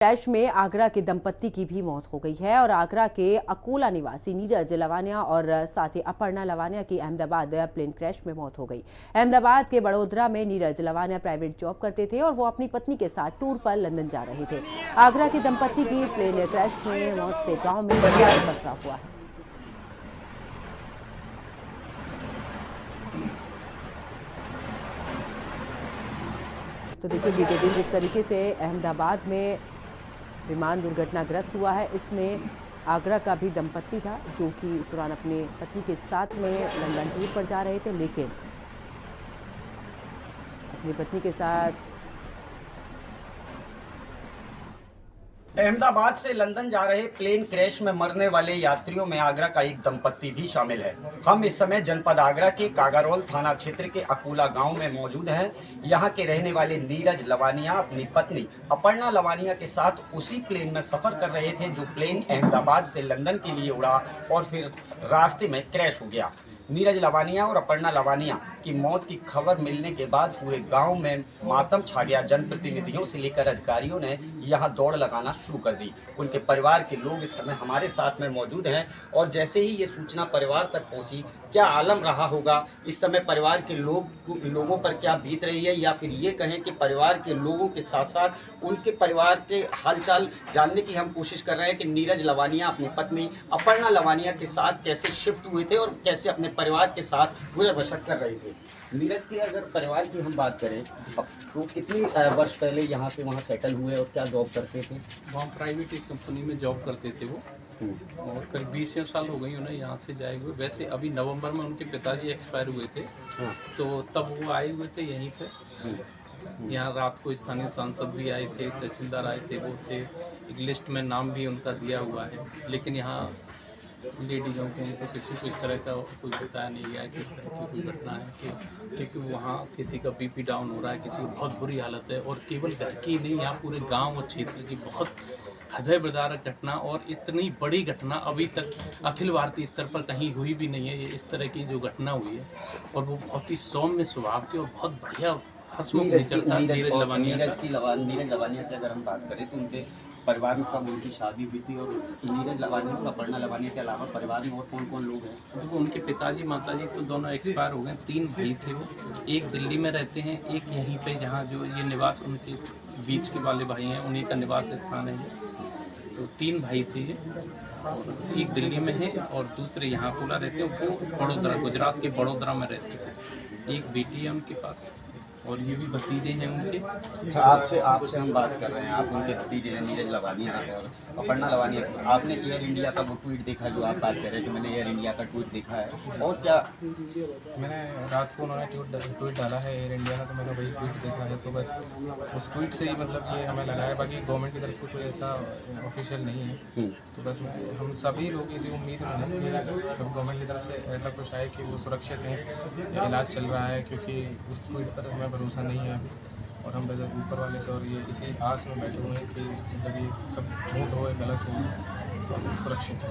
Crash में आगरा के दंपत्ति की भी मौत हो गई है और आगरा के अकोला निवासी नीरज लवानिया और साथ ही अपर्णा लवानिया की अहमदाबाद प्लेन क्रैश में मौत हो गई। अहमदाबाद के बड़ोदरा में नीरज लवानिया प्राइवेट जॉब करते थे और वो अपनी पत्नी के साथ टूर पर लंदन जा रहे थे। आगरा के दंपत्ति की प्लेन क्रैश में मौत से गाँव में पसरा हुआ है। तो देखिए, बीते दिन जिस तरीके से अहमदाबाद में विमान दुर्घटनाग्रस्त हुआ है, इसमें आगरा का भी दंपत्ति था जो कि इस दौरान अपने पत्नी के साथ में लंदन टूर पर जा रहे थे, लेकिन अपनी पत्नी के साथ अहमदाबाद से लंदन जा रहे प्लेन क्रैश में मरने वाले यात्रियों में आगरा का एक दंपत्ति भी शामिल है। हम इस समय जनपद आगरा के कागारोल थाना क्षेत्र के अकोला गांव में मौजूद हैं। यहां के रहने वाले नीरज लवानिया अपनी पत्नी अपर्णा लवानिया के साथ उसी प्लेन में सफर कर रहे थे जो प्लेन अहमदाबाद से लंदन के लिए उड़ा और फिर रास्ते में क्रैश हो गया। नीरज लवानिया और अपर्णा लवानिया की मौत की खबर मिलने के बाद पूरे गांव में मातम छा गया। जनप्रतिनिधियों से लेकर अधिकारियों ने यहां दौड़ लगाना शुरू कर दी। उनके परिवार के लोग इस समय हमारे साथ में मौजूद हैं और जैसे ही ये सूचना परिवार तक पहुंची, क्या आलम रहा होगा इस समय परिवार के लोगों पर क्या बीत रही है, या फिर ये कहें कि परिवार के लोगों के साथ साथ उनके परिवार के हालचाल जानने की हम कोशिश कर रहे हैं कि नीरज लवानिया अपनी पत्नी अपर्णा लवानिया के साथ कैसे शिफ्ट हुए थे और कैसे अपने परिवार के साथ गुजर बसर कर रहे थे। नीरज के अगर परिवार की हम बात करें तो कितनी वर्ष पहले यहाँ से वहाँ सेटल हुए और क्या जॉब करते थे? वहाँ प्राइवेट एक कंपनी में जॉब करते थे वो, और करीब 20 साल हो गई उन्हें यहाँ से जाए हुए। वैसे अभी नवंबर में उनके पिताजी एक्सपायर हुए थे, तो तब वो आए हुए थे यहीं पे। यहाँ रात को स्थानीय सांसद भी आए थे, तहसीलदार आए थे, वो थे, एक लिस्ट में नाम भी उनका दिया हुआ है। लेकिन यहाँ लेडीज़ों को उनको किसी को इस तरह का कोई बताया नहीं गया कि इस तरह की कोई घटना है क्योंकि वहाँ किसी का बीपी डाउन हो रहा है, किसी की बहुत बुरी हालत है। और केवल घर की नहीं, यहाँ पूरे गांव और क्षेत्र की बहुत हृदय विदारक घटना और इतनी बड़ी घटना अभी तक अखिल भारतीय स्तर पर कहीं हुई भी नहीं है। ये इस तरह की जो घटना हुई है और वो बहुत ही सौम्य स्वभाव की और बहुत बढ़िया हंसमुख नेचर था नीरज लवानिया की अगर हम बात करें तो उनके परिवार में कब उनकी शादी हुई थी और नीरज लवानिया और अपर्णा लवानिया के अलावा परिवार में और कौन कौन लोग हैं? देखो, उनके पिताजी माताजी तो दोनों एक्सपायर हो गए। 3 भाई थे वो, एक दिल्ली में रहते हैं, एक यहीं पे जहाँ जो ये निवास उनके बीच के वाले भाई हैं उन्हीं का निवास स्थान है ये। तो 3 भाई थे ये, और एक दिल्ली में है और दूसरे यहाँ अकोला रहते हैं। वो बड़ोदरा, गुजरात के बड़ोदरा में रहते थे। एक बेटी है उनके पास और ये भी भतीजे हैं उनके। आपसे हम बात कर रहे हैं, आप उनके भतीजे हैं नीरज लवानिया और अपर्णा लवानिया। आपने एयर इंडिया का वो ट्वीट देखा जो आप बात कर रहे थे? मैंने एयर इंडिया का ट्वीट देखा है। और क्या मैंने रात को उन्होंने ट्वीट डाला है एयर इंडिया का, तो मैंने वही ट्वीट देखा है। तो बस उस ट्वीट से ही मतलब ये हमें लगा है, बाकी गवर्नमेंट की तरफ से कोई ऐसा ऑफिशियल नहीं है। तो बस हम सभी लोग इसी उम्मीद में हैं कि जब गवर्नमेंट की तरफ से ऐसा कुछ आए कि वो सुरक्षित हैं, इलाज चल रहा है, क्योंकि उस ट्वीट पर हमें भरोसा नहीं है अभी। और हम बस ऊपर वाले से और ये इसी आस में बैठे हुए हैं कि जब ये सब झूठ हो, गलत हो, तो सुरक्षित हो।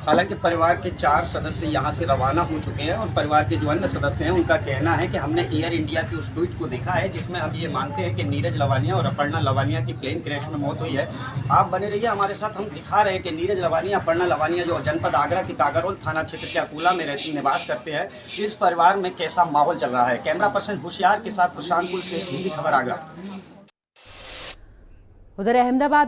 हालांकि परिवार के 4 सदस्य यहाँ से रवाना हो चुके हैं और परिवार के जो अन्य सदस्य हैं उनका कहना है कि हमने एयर इंडिया के उस ट्वीट को देखा है जिसमें हम ये मानते हैं कि नीरज लवानिया और अपर्णा लवानिया की प्लेन क्रैश में मौत हुई है। आप बने रहिए हमारे साथ, हम दिखा रहे हैं कि नीरज लवानिया अपर्णा लवानिया जो जनपद आगरा के कागारोल थाना क्षेत्र के अकोला में निवास करते हैं, इस परिवार में कैसा माहौल चल रहा है। कैमरा पर्सन होशियार के साथ प्रशांत कुल श्रेष्ठ, हिंदी खबर आगरा। उधर अहमदाबाद